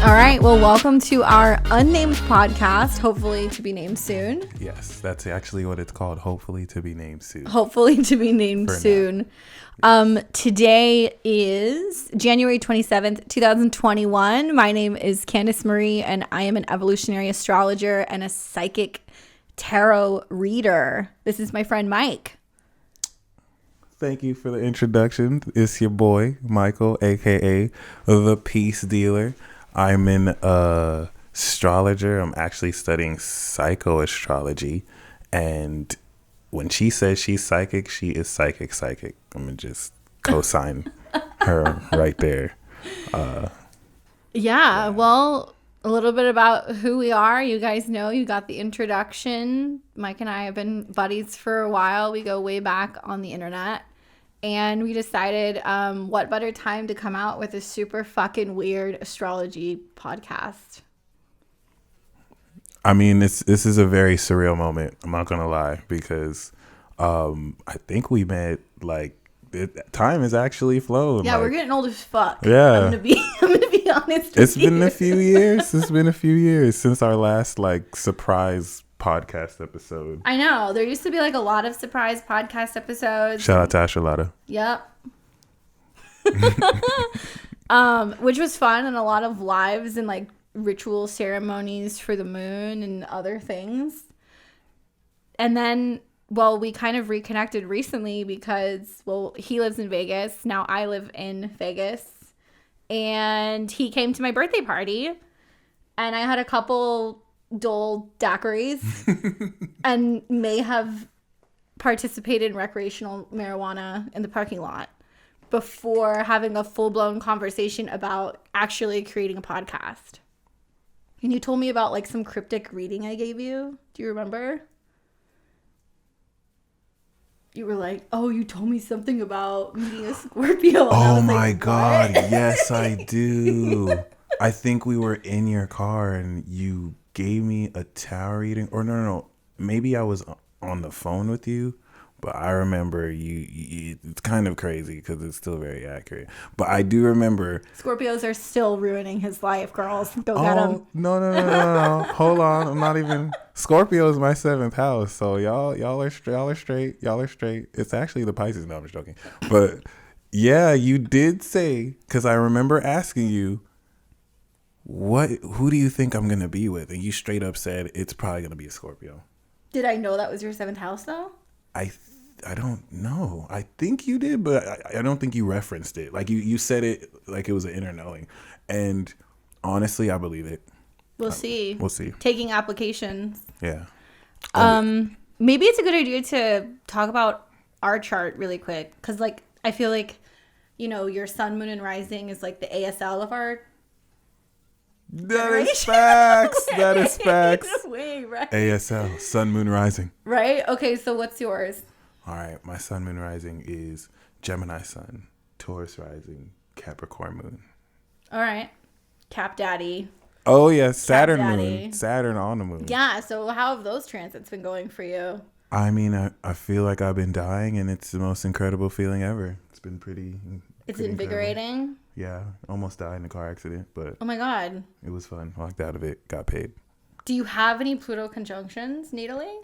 All right, well, welcome to our unnamed podcast, hopefully to be named soon. Yes, that's actually what it's called, hopefully to be named soon. Hopefully to be named soon. Today is January 27th, 2021. My name is Candice Marie, and I am an evolutionary astrologer and a psychic tarot reader. This is my friend Mike. Thank you for the introduction. It's your boy, Michael, a.k.a. the Peace Dealer. I'm an astrologer. I'm actually studying psychoastrology. And when she says she's psychic, she is psychic. I'm going to just co-sign her right there. Yeah, well, a little bit about who we are. You guys know, you got the introduction. Mike and I have been buddies for a while. We go way back on the internet. And we decided what better time to come out with a super fucking weird astrology podcast. I mean, this is a very surreal moment. I'm not going to lie, because I think we met, time has actually flown. Yeah, we're getting old as fuck. Yeah. I'm gonna be honest with It's you. been a few years. It's been a few years since our last, surprise podcast episode. I know. There used to be, a lot of surprise podcast episodes. Shout out to Ashalata. Yep. Which was fun, and a lot of lives and, ritual ceremonies for the moon and other things. And then, we kind of reconnected recently because, he lives in Vegas. Now I live in Vegas. And he came to my birthday party. And I had a couple dull daiquiris and may have participated in recreational marijuana in the parking lot before having a full-blown conversation about actually creating a podcast. And you told me about some cryptic reading I gave you. Do you remember? You were like, oh, you told me something about meeting a Scorpio. Oh my God. Yes, I do. I think we were in your car and you gave me a tarot reading. Or no. Maybe I was on the phone with you. But I remember you it's kind of crazy because it's still very accurate. But I do remember. Scorpios are still ruining his life, girls. Go get them. No. Hold on. I'm not even. Scorpio is my 7th house. So y'all are straight. It's actually the Pisces. No, I'm just joking. But yeah, you did say, because I remember asking you, who do you think I'm going to be with? And you straight up said it's probably going to be a Scorpio. Did I know that was your 7th house, though? I don't know. I think you did, but I don't think you referenced it. You said it like it was an inner knowing. And honestly, I believe it. We'll see. We'll see. Taking applications. Yeah. Maybe it's a good idea to talk about our chart really quick. Because, I feel like, your sun, moon, and rising is the ASL of our That is facts. That is facts. Way, right? ASL, sun, moon, rising. Right? Okay, so what's yours? All right, my sun, moon, rising is Gemini sun, Taurus rising, Capricorn moon. All right. Cap Daddy. Oh, yeah, Saturn Daddy. moon. Saturn on the moon. Yeah, so how have those transits been going for you? I mean, I feel like I've been dying, and it's the most incredible feeling ever. It's been pretty invigorating. Incredible. Yeah, almost died in a car accident, but oh my God, it was fun. Walked out of it, got paid. Do you have any Pluto conjunctions natally?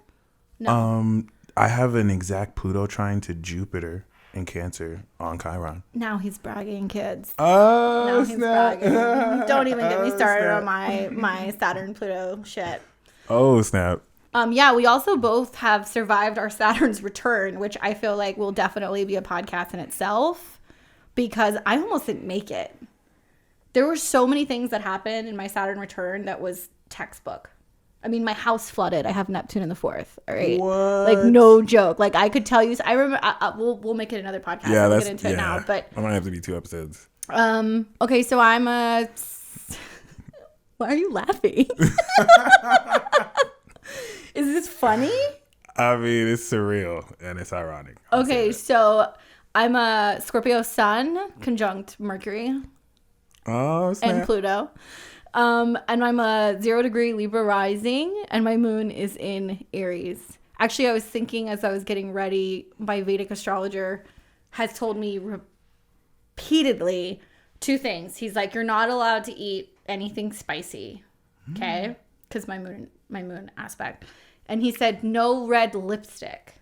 No. I have an exact Pluto trine to Jupiter in Cancer on Chiron. Now he's bragging, kids. Oh, now he's snap. bragging. Don't even get me started on my Saturn Pluto shit. Oh, snap. Yeah, we also both have survived our Saturn's return, which I feel like will definitely be a podcast in itself because I almost didn't make it. There were so many things that happened in my Saturn return that was textbook. I mean, my house flooded. I have Neptune in the 4th. All right, What? No joke. I could tell you. I remember. We'll make it another podcast. Yeah, we'll get into it now. But I might have to be 2 episodes. Okay, so I'm a. Why are you laughing? Is this funny? I mean, it's surreal and it's ironic. Okay, so I'm a Scorpio sun conjunct Mercury. Oh, snap. And Pluto. And I'm a 0-degree Libra rising, and my moon is in Aries. Actually, I was thinking as I was getting ready, my Vedic astrologer has told me repeatedly 2 things. He's like, you're not allowed to eat anything spicy, okay? Because my moon aspect. And he said, no red lipstick.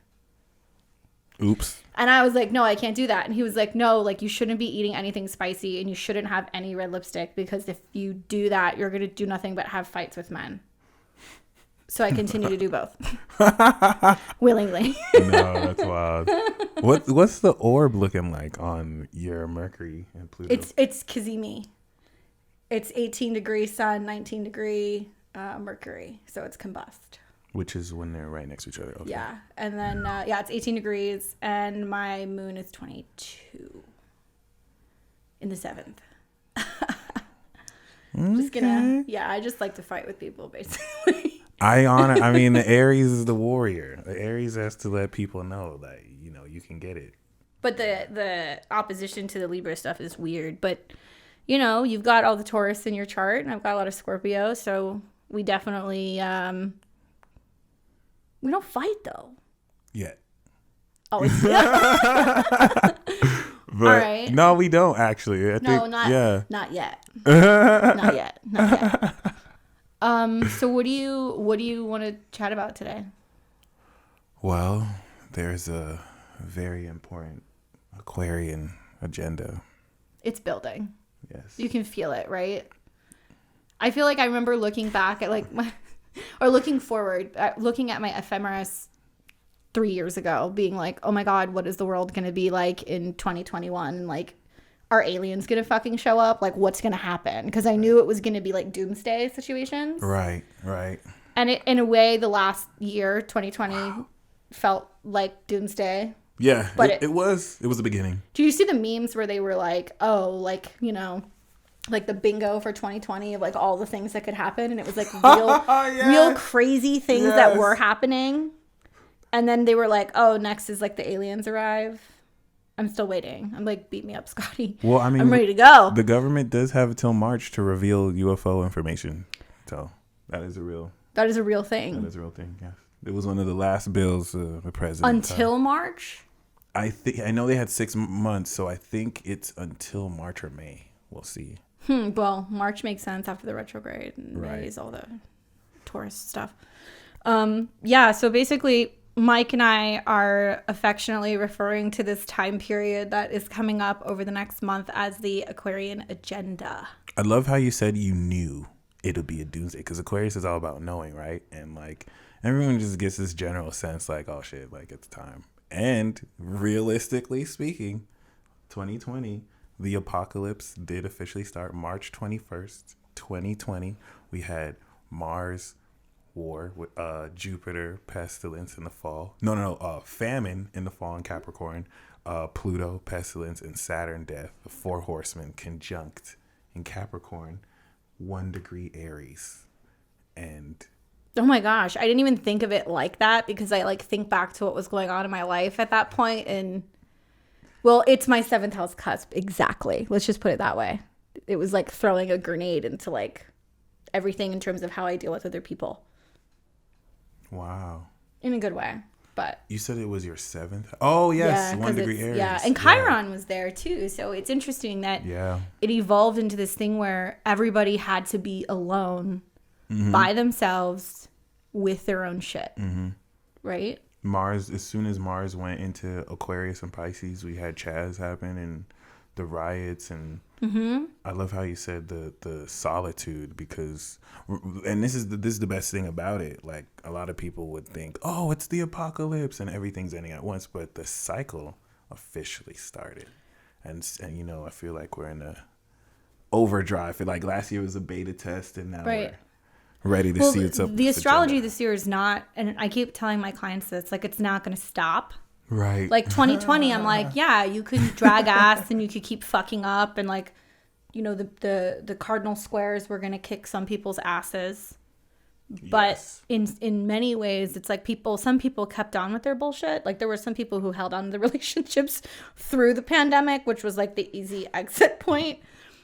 Oops. And I was like, no, I can't do that. And he was like, no, like you shouldn't be eating anything spicy and you shouldn't have any red lipstick because if you do that, you're going to do nothing but have fights with men. So I continue to do both. Willingly. No, that's wild. What's the orb looking like on your Mercury and Pluto? It's Kazemi. It's 18 degree sun, 19 degree Mercury. So it's combust. Which is when they're right next to each other. Okay. Yeah. And then, it's 18 degrees and my moon is 22 in the 7th. Just gonna, I just like to fight with people basically. I mean, the Aries is the warrior. The Aries has to let people know that, you can get it. But the opposition to the Libra stuff is weird. But, you've got all the Taurus in your chart and I've got a lot of Scorpio. So we definitely, we don't fight though. Yet. Oh, it's But, all right. No, we don't actually. Not yet. Not yet. Not yet. So what do you want to chat about today? Well, there's a very important Aquarian agenda. It's building. Yes. You can feel it, right? I feel like I remember looking back at looking forward, looking at my ephemeris 3 years ago, being like, oh my God, what is the world going to be like in 2021? And like, are aliens going to fucking show up? Like, what's going to happen? Because I knew it was going to be like doomsday situations. Right. And in a way, the last year, 2020, felt like doomsday. Yeah, but it was the beginning. Do you see the memes where they were like, oh, like, like the bingo for 2020 of like all the things that could happen, and it was like real crazy things that were happening, and then they were like, oh, next is like the aliens arrive. I'm still waiting. I'm like, beat me up, Scotty. Well, I mean, I'm ready to go. The government does have until March to reveal UFO information, so that is a real thing. That is a real thing. Yes, it was one of the last bills the president until March. I know they had 6 months, so I think it's until March or May. We'll see. Well, March makes sense after the retrograde and May is all the Taurus stuff. So basically Mike and I are affectionately referring to this time period that is coming up over the next month as the Aquarian Agenda. I love how you said you knew it would be a doomsday, because Aquarius is all about knowing, right? And like everyone just gets this general sense like, oh shit, like it's time. And realistically speaking, 2020, the apocalypse did officially start March 21st, 2020. We had Mars war with Jupiter pestilence in the fall. Famine in the fall in Capricorn, Pluto pestilence, and Saturn death. The 4 horsemen conjunct in Capricorn, 1 degree Aries. And oh my gosh, I didn't even think of it like that, because I like think back to what was going on in my life at that point, and well, it's my 7th house cusp. Exactly. Let's just put it that way. It was like throwing a grenade into like everything in terms of how I deal with other people. Wow. In a good way. But you said it was your 7th? Oh, yes. 1 degree Aries. Yeah. And Chiron was there too. So it's interesting that it evolved into this thing where everybody had to be alone by themselves with their own shit. Right? Mars, as soon as Mars went into Aquarius and Pisces, we had Chaz happen and the riots, and I love how you said the solitude, because, and this is the best thing about it. Like, a lot of people would think, oh, it's the apocalypse and everything's ending at once, but the cycle officially started, and I feel like we're in a overdrive. Like last year was a beta test, and now we're ready to see what's up. The astrology this year is not, and I keep telling my clients this, like, it's not going to stop. Right. Like 2020, I'm like, yeah, you could drag ass and you could keep fucking up, and like, the cardinal squares were going to kick some people's asses. But in many ways, it's like some people kept on with their bullshit. Like, there were some people who held on to the relationships through the pandemic, which was like the easy exit point.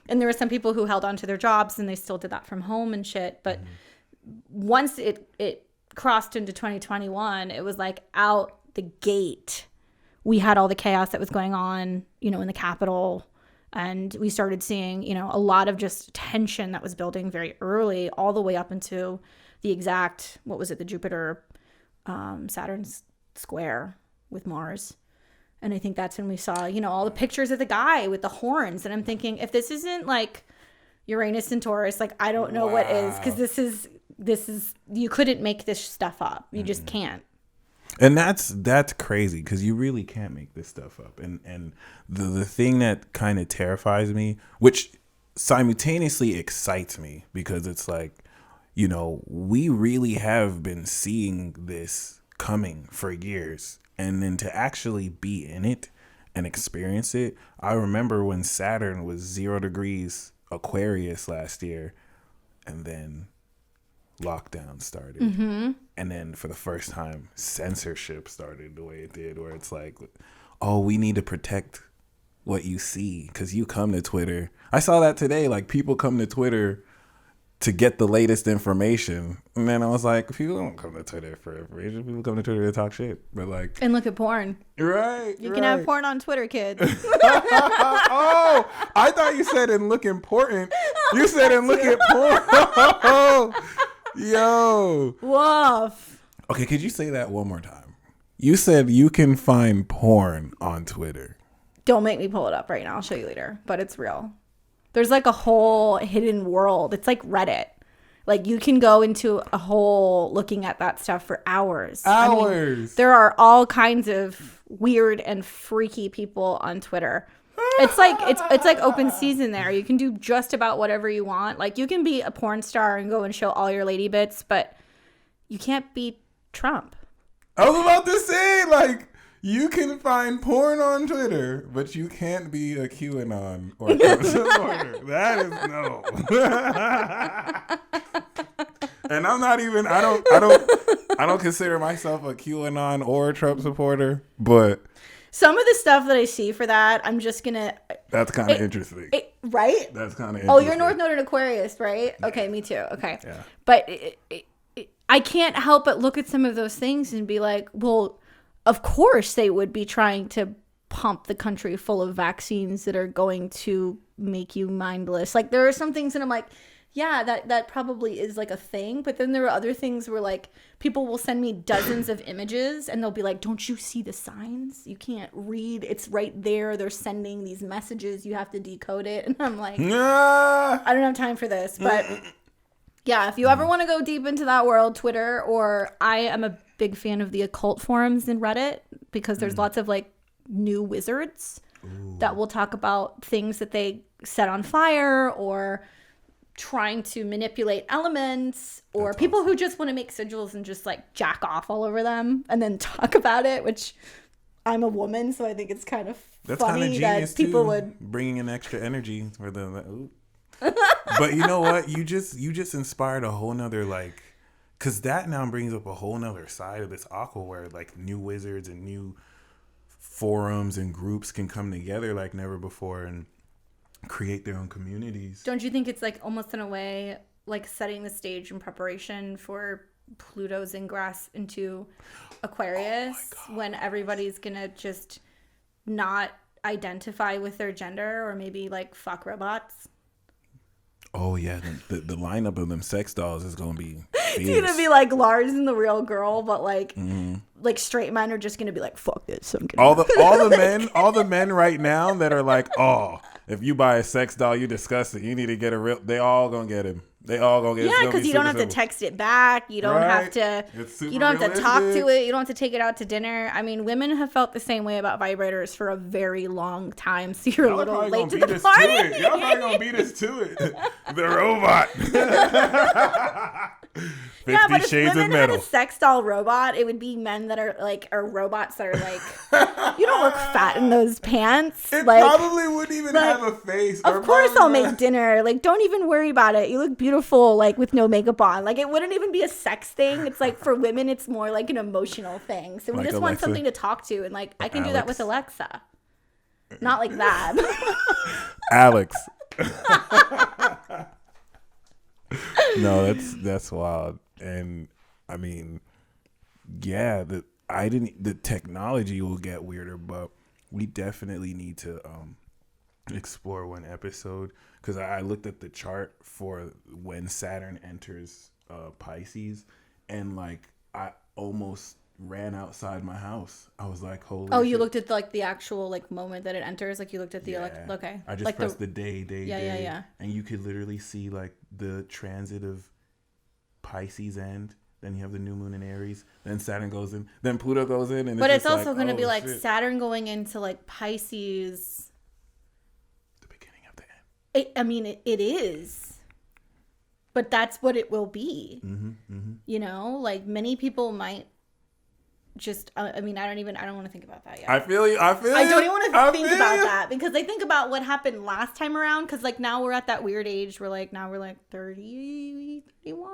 And there were some people who held on to their jobs and they still did that from home and shit. But once it crossed into 2021, it was like out the gate. We had all the chaos that was going on, in the Capitol. And we started seeing, a lot of just tension that was building very early, all the way up into the exact, the Jupiter Saturn square with Mars. And I think that's when we saw, all the pictures of the guy with the horns. And I'm thinking, if this isn't like Uranus and Taurus, like, I don't know what is, because this is, you couldn't make this stuff up. You just can't. And that's crazy, because you really can't make this stuff up. And the thing that kind of terrifies me, which simultaneously excites me, because it's like, we really have been seeing this coming for years. And then to actually be in it and experience it. I remember when Saturn was 0 degrees Aquarius last year, and then lockdown started. Mm-hmm. And then for the first time, censorship started the way it did, where it's like, oh, we need to protect what you see, because you come to Twitter. I saw that today. Like, people come to Twitter to get the latest information. And then I was like, people don't come to Twitter for information. People come to Twitter to talk shit. But like, and look at porn. Right. You can have porn on Twitter, kids. Oh, I thought you said and look important. You said and look at porn. Yo. Woof. Okay, could you say that one more time? You said you can find porn on Twitter. Don't make me pull it up right now. I'll show you later. But it's real. There's like a whole hidden world. It's like Reddit. Like, you can go into a hole looking at that stuff for hours. I mean, there are all kinds of weird and freaky people on Twitter. It's like open season there. You can do just about whatever you want. Like, you can be a porn star and go and show all your lady bits, but you can't beat Trump. I was about to say, like, you can find porn on Twitter, but you can't be a QAnon or Trump supporter. That is no. And I'm not even. I don't consider myself a QAnon or a Trump supporter, but some of the stuff that I see for that, I'm just gonna. That's kind of interesting, right? That's kind of. Oh, you're North Node and Aquarius, right? Yeah. Okay, me too. Okay, yeah. But I can't help but look at some of those things and be like, well, of course they would be trying to pump the country full of vaccines that are going to make you mindless. Like, there are some things that I'm like, yeah, that probably is like a thing. But then there are other things where, like, people will send me dozens of images and they'll be like, don't you see the signs? You can't read. It's right there. They're sending these messages. You have to decode it. And I'm like, I don't have time for this. But yeah, if you ever want to go deep into that world, Twitter, or I am a big fan of the occult forums in Reddit, because there's lots of like new wizards that will talk about things that they set on fire, or trying to manipulate elements, or people who just want to make sigils and just like jack off all over them and then talk about it, which I'm a woman, so I think it's kind of funny that people would bringing in extra energy for them. But you know what? You just inspired a whole nother, like, because that now brings up a whole nother side of this aqua, where like new wizards and new forums and groups can come together like never before and create their own communities. Don't you think it's like almost in a way like setting the stage in preparation for Pluto's ingress into Aquarius, when everybody's gonna just not identify with their gender, or maybe like fuck robots? Oh yeah, the lineup of them sex dolls is gonna be fierce. It's gonna be like Lars and the Real Girl, but like like straight men are just gonna be like, fuck this. All the men right now that are like, oh, if you buy a sex doll, you disgusting. You need to get a real. They all gonna get him. They all gonna get. Yeah, because you don't have to text it back. You don't have to. You don't have to talk to it. You don't have to take it out to dinner. I mean, women have felt the same way about vibrators for a very long time. So you're a little late to the party. Y'all probably gonna beat us to it. The robot. 50 yeah, but if Shades women of Metal. had a sex doll robot, it would be men that are like, or robots that are like, you don't look fat in those pants. It like, probably wouldn't even have a face. Of course I'll make dinner. Like, don't even worry about it. You look beautiful, like, with no makeup on. Like, it wouldn't even be a sex thing. It's like, for women, it's more like an emotional thing. So we like just want something to talk to. And like, I can do that with Alexa. Not like that. Alex. No, that's wild. And I mean, yeah, the technology will get weirder, but we definitely need to explore one episode because I looked at the chart for when Saturn enters Pisces, and like I almost ran outside my house. I was like, holy Oh, you shit. looked at like the actual like moment that it enters, like you looked at the okay. I just like pressed the day, yeah. and you could literally see like the transit of Pisces end. Then you have the new moon in Aries. Then Saturn goes in. Then Pluto goes in. And but it's also like, going to be like shit. Saturn going into like Pisces. The beginning of the end. I mean, it is. But that's what it will be. You know, like many people might just, I mean, I don't want to think about that yet. I feel you. I don't even want to think about that because I think about what happened last time around. Because like now we're at that weird age where like now we're like 30, 31.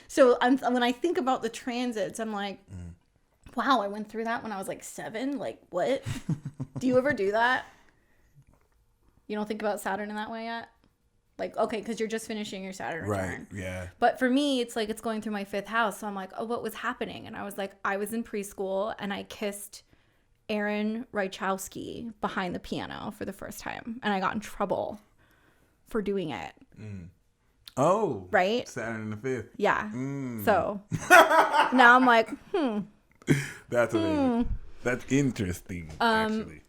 So when I think about the transits, I'm like, wow, I went through that when I was like 7. Like what? Do you ever do that? You don't think about Saturn in that way yet? Like, okay, because you're just finishing your Saturn return. Right, yeah. But for me, it's like it's going through my 5th house. So I'm like, oh, what was happening? And I was like, I was in preschool and I kissed Aaron Rychowski behind the piano for the first time. And I got in trouble for doing it. Oh. Right? Saturn in the 5th. Yeah. So now I'm like, That's amazing. That's interesting, actually.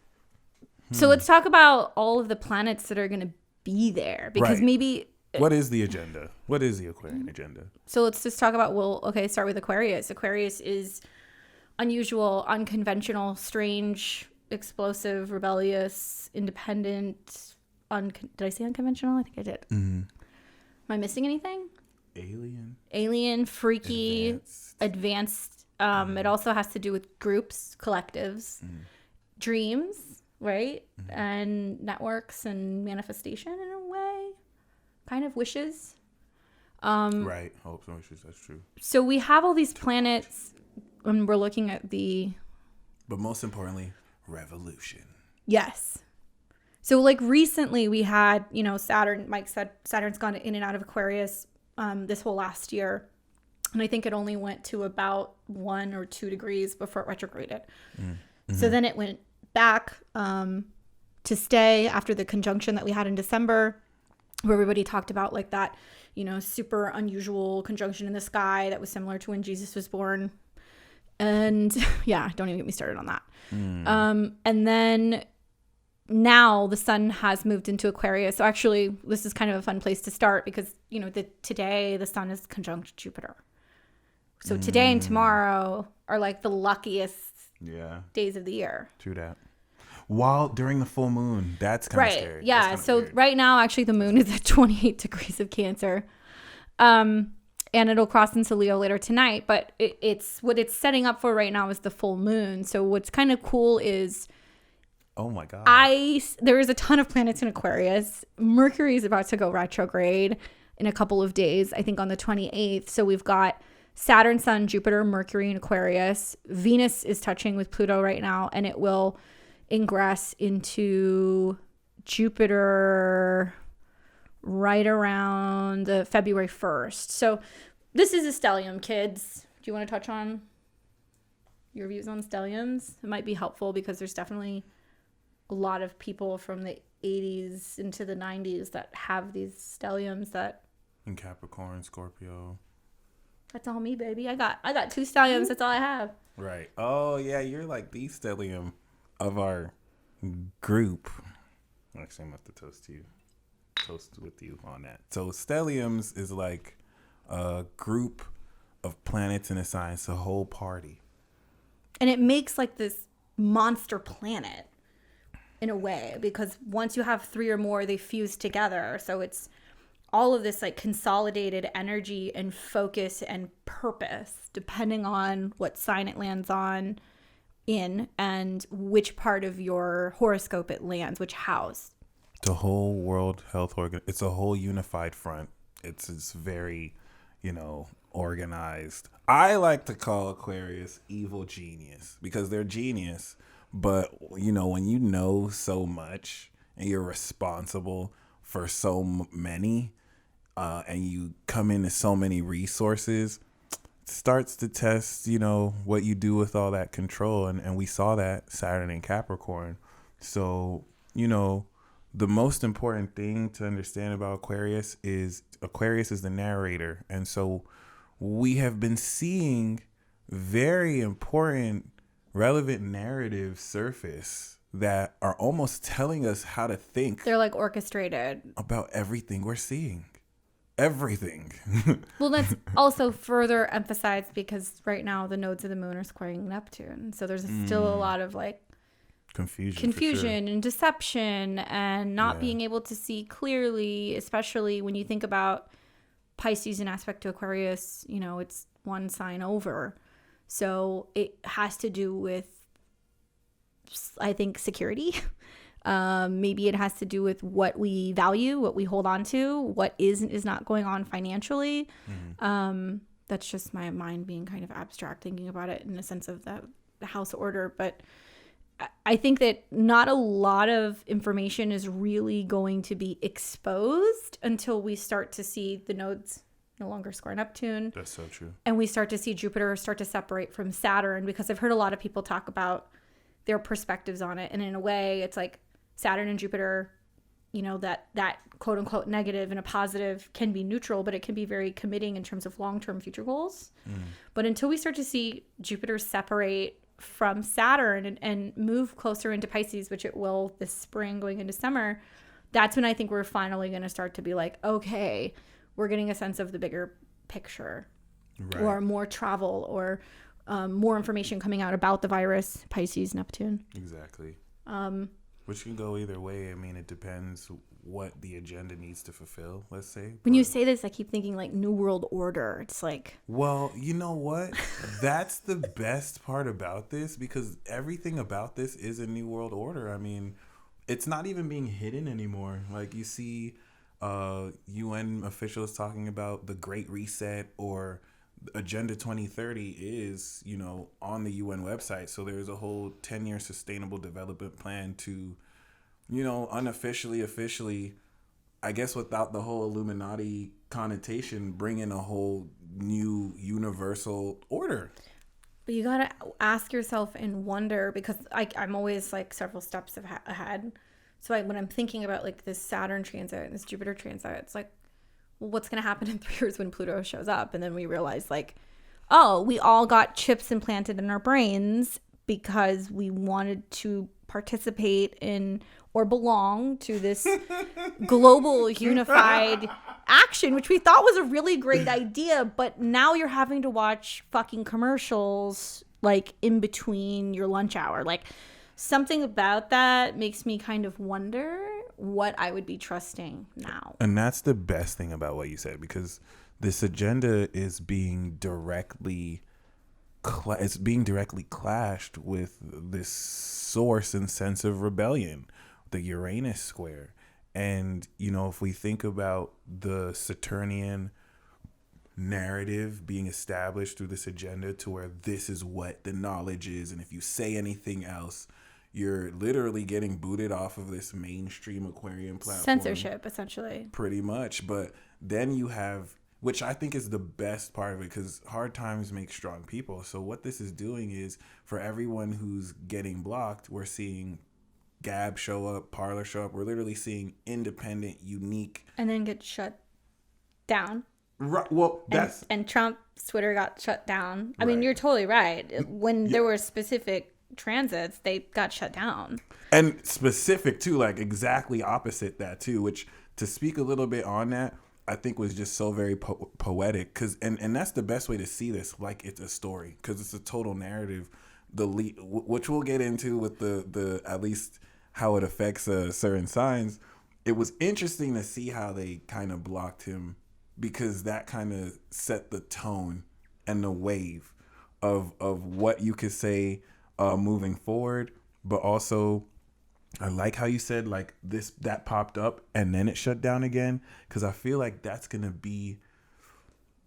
So let's talk about all of the planets that are going to be there. Because maybe... What is the agenda? What is the Aquarian agenda? So let's just talk about, start with Aquarius. Aquarius is unusual, unconventional, strange, explosive, rebellious, independent. Did I say unconventional? I think I did. Am I missing anything? Alien, freaky, advanced. It also has to do with groups, collectives, dreams, right? And networks and manifestation in a way. Kind of wishes. Right. Hopes and wishes. That's true. So we have all these planets when we're looking at But most importantly, revolution. Yes. So like recently we had, Saturn, Mike said Saturn's gone in and out of Aquarius this whole last year. And I think it only went to about 1 or 2 degrees before it retrograded. So then it went back to stay after the conjunction that we had in December, where everybody talked about like that, super unusual conjunction in the sky that was similar to when Jesus was born. And yeah, don't even get me started on that. And then now the sun has moved into Aquarius. So actually, this is kind of a fun place to start because, today the sun is conjunct Jupiter. So today and tomorrow are like the luckiest days of the year. True that. While during the full moon, that's kind of scary. Yeah. So weird. Right now, actually, the moon is at 28 degrees of Cancer. And it'll cross into Leo later tonight. But it's what it's setting up for right now is the full moon. So what's kind of cool is... Oh my God. There is a ton of planets in Aquarius. Mercury is about to go retrograde in a couple of days, I think on the 28th. So we've got Saturn, Sun, Jupiter, Mercury in Aquarius. Venus is touching with Pluto right now, and it will ingress into Jupiter right around February 1st. So this is a stellium, kids. Do you want to touch on your views on stelliums? It might be helpful because there's definitely a lot of people from the 80s into the 90s that have these stelliums that... In Capricorn, Scorpio. That's all me, baby. I got 2 stelliums. That's all I have. Right. Oh, yeah. You're like the stellium of our group. Actually, I'm going to have to toast with you on that. So stelliums is like a group of planets in a sign. It's a whole party. And it makes like this monster planet in a way, because once you have 3 or more, they fuse together. So it's all of this like consolidated energy and focus and purpose, depending on what sign it lands on in and which part of your horoscope it lands, which house. The whole World Health Organization. It's a whole unified front. It's very, organized. I like to call Aquarius evil genius because they're genius. But, when you know so much and you're responsible for so many and you come into so many resources, it starts to test, what you do with all that control. And we saw that Saturn in Capricorn. So, the most important thing to understand about Aquarius is the narrator. And so we have been seeing very important, relevant narratives surface that are almost telling us how to think. They're like orchestrated about everything we're seeing. Everything. Well, that's also further emphasized because right now the nodes of the moon are squaring Neptune. So there's still a lot of like confusion and deception and not being able to see clearly, especially when you think about Pisces in aspect to Aquarius. You know, it's one sign over. So it has to do with, I think, security. Maybe it has to do with what we value, what we hold on to, what is not going on financially. That's just my mind being kind of abstract, thinking about it in a sense of the house order. But I think that not a lot of information is really going to be exposed until we start to see the nodes no longer square Neptune. That's so true. And we start to see Jupiter start to separate from Saturn, because I've heard a lot of people talk about their perspectives on it. And in a way, it's like Saturn and Jupiter, you know, that quote unquote negative and a positive can be neutral, but it can be very committing in terms of long-term future goals. But until we start to see Jupiter separate from Saturn and move closer into Pisces, which it will this spring going into summer, that's when I think we're finally going to start to be like, okay, we're getting a sense of the bigger picture, or more travel, or more information coming out about the virus, Pisces, Neptune. Exactly. Which can go either way. I mean, it depends what the agenda needs to fulfill, let's say. When you say this, I keep thinking like New World Order. It's like... Well, you know what? That's the best part about this, because everything about this is a New World Order. I mean, it's not even being hidden anymore. Like, you see UN officials talking about the Great Reset, or Agenda 2030 is, you know, on the UN website. So there's a whole 10-year sustainable development plan to, you know, unofficially, officially, I guess without the whole Illuminati connotation, bring in a whole new universal order. But you got to ask yourself and wonder, because I'm always like several steps ahead. So when I'm thinking about like this Saturn transit and this Jupiter transit, it's like, well, what's going to happen in 3 years when Pluto shows up? And then we realize like, oh, we all got chips implanted in our brains because we wanted to participate in or belong to this global unified action, which we thought was a really great idea. But now you're having to watch fucking commercials like in between your lunch hour. Like, something about that makes me kind of wonder what I would be trusting now. And that's the best thing about what you said, because this agenda is being directly clashed with this source and sense of rebellion, the Uranus square. And, you know, if we think about the Saturnian narrative being established through this agenda to where this is what the knowledge is, and if you say anything else, you're literally getting booted off of this mainstream Aquarian platform. Censorship, essentially. Pretty much. But then you have, which I think is the best part of it, because hard times make strong people. So what this is doing is, for everyone who's getting blocked, we're seeing Gab show up, Parler show up. We're literally seeing independent, unique. And then get shut down. Right. Well, that's... And Trump's Twitter got shut down. I mean, you're totally right. When there were specific transits, they got shut down. And specific too, like exactly opposite that too, which, to speak a little bit on that, I think was just so very poetic, because and that's the best way to see this, like it's a story, because it's a total narrative, which we'll get into with the at least how it affects certain signs. It was interesting to see how they kind of blocked him, because that kind of set the tone and the wave of what you could say moving forward. But also, I like how you said like that popped up and then it shut down again, because I feel like that's gonna be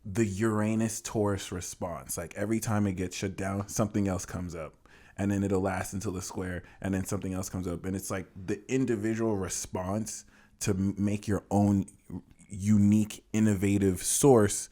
the Uranus Taurus response. Like every time it gets shut down, something else comes up, and then it'll last until the square, and then something else comes up, and it's like the individual response to make your own unique, innovative source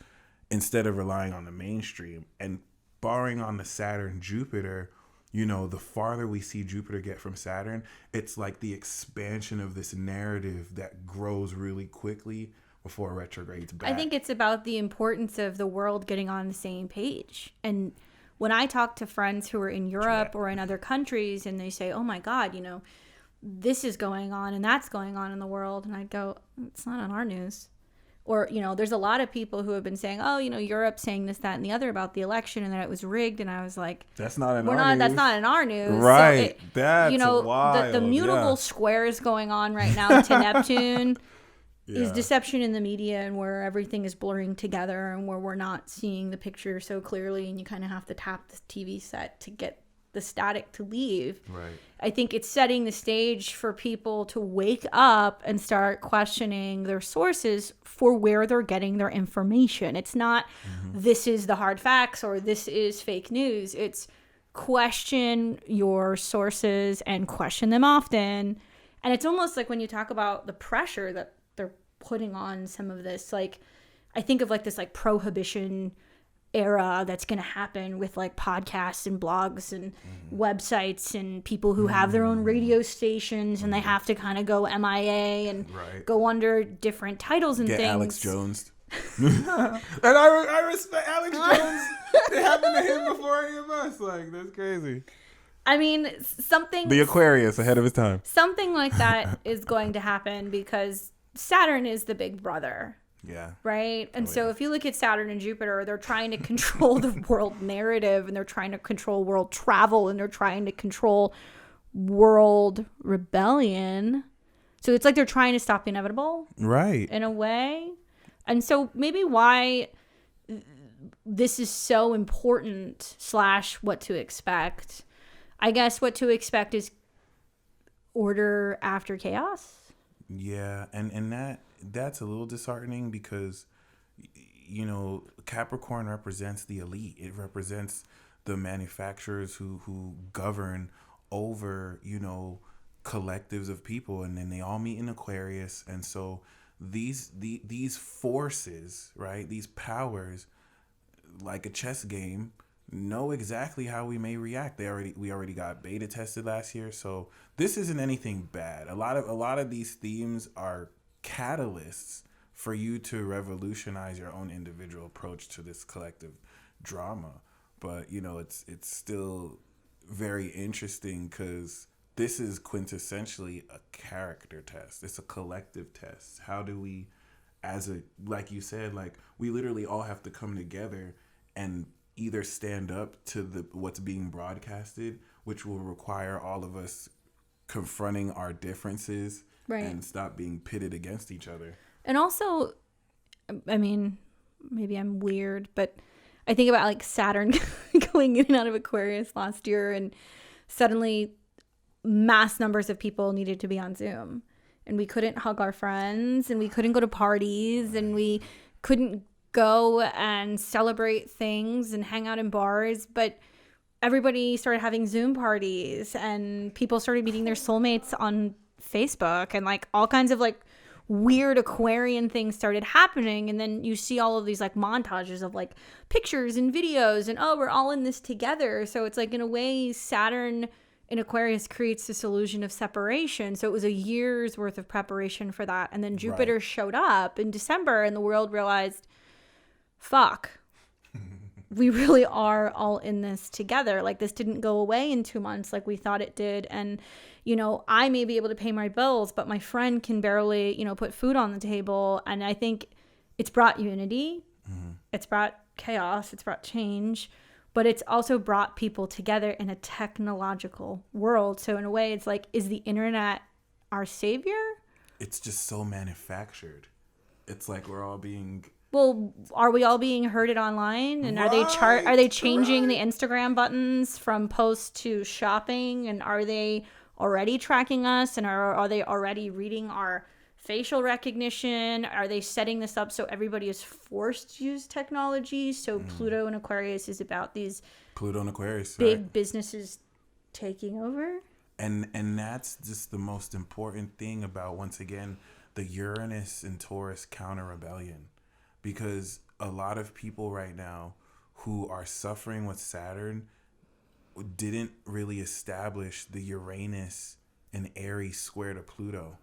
instead of relying on the mainstream. And barring on the Saturn Jupiter, the farther we see Jupiter get from Saturn, it's like the expansion of this narrative that grows really quickly before it retrogrades back. I think it's about the importance of the world getting on the same page. And when I talk to friends who are in Europe or in other countries and they say, oh my God, this is going on and that's going on in the world. And I go, it's not on our news. Or, there's a lot of people who have been saying, oh, Europe's saying this, that, and the other about the election and that it was rigged. And I was like, that's not in our news. That's not in our news. Right. So that's wild. The mutable squares going on right now to Neptune is deception in the media, and where everything is blurring together and where we're not seeing the picture so clearly. And you kind of have to tap the TV set to get the static to leave. Right. I think it's setting the stage for people to wake up and start questioning their sources for where they're getting their information. It's not this is the hard facts or this is fake news. It's question your sources and question them often. And it's almost like when you talk about the pressure that they're putting on some of this, like I think of like this like prohibition era that's going to happen with like podcasts and blogs and websites and people who have their own radio stations and they have to kind of go MIA and go under different titles and Get things. Alex Jones. And I respect Alex Jones. It happened to him before any of us. Like, that's crazy. I mean, the Aquarius ahead of his time. Something like that is going to happen because Saturn is the big brother. Yeah. Right? And so if you look at Saturn and Jupiter, they're trying to control the world narrative and they're trying to control world travel and they're trying to control world rebellion. So it's like they're trying to stop the inevitable. Right. In a way. And so maybe why this is so important / what to expect. I guess what to expect is order after chaos. Yeah, and that's a little disheartening because, Capricorn represents the elite. It represents the manufacturers who govern over, collectives of people, and then they all meet in Aquarius. And so these forces, right, these powers, like a chess game, know exactly how we may react. We already got beta tested last year, so this isn't anything bad. A lot of these themes are catalysts for you to revolutionize your own individual approach to this collective drama. But it's still very interesting because this is quintessentially a character test. It's a collective test. How do we, like you said, like we literally all have to come together and either stand up to what's being broadcasted, which will require all of us confronting our differences and stop being pitted against each other. And also, I mean, maybe I'm weird, but I think about like Saturn going in and out of Aquarius last year, and suddenly mass numbers of people needed to be on Zoom, and we couldn't hug our friends, and we couldn't go to parties, and we couldn't go and celebrate things and hang out in bars, but everybody started having Zoom parties and people started meeting their soulmates on Facebook, and like all kinds of like weird Aquarian things started happening. And then you see all of these like montages of like pictures and videos and we're all in this together. So it's like in a way Saturn in Aquarius creates this illusion of separation. So it was a year's worth of preparation for that. And then Jupiter showed up in December and the world realized, fuck, we really are all in this together. Like this didn't go away in 2 months like we thought it did. And, I may be able to pay my bills, but my friend can barely, put food on the table. And I think it's brought unity. Mm-hmm. It's brought chaos. It's brought change. But it's also brought people together in a technological world. So in a way, it's like, is the internet our savior? It's just so manufactured. It's like we're all being... Well, are we all being herded online? And are they changing the Instagram buttons from post to shopping? And are they already tracking us? And are they already reading our facial recognition? Are they setting this up so everybody is forced to use technology? So Pluto and Aquarius is about these Pluto and Aquarius big businesses taking over. And that's just the most important thing about, once again, the Uranus and Taurus counter rebellion. Because a lot of people right now who are suffering with Saturn, didn't really establish the Uranus and Aries square to Pluto.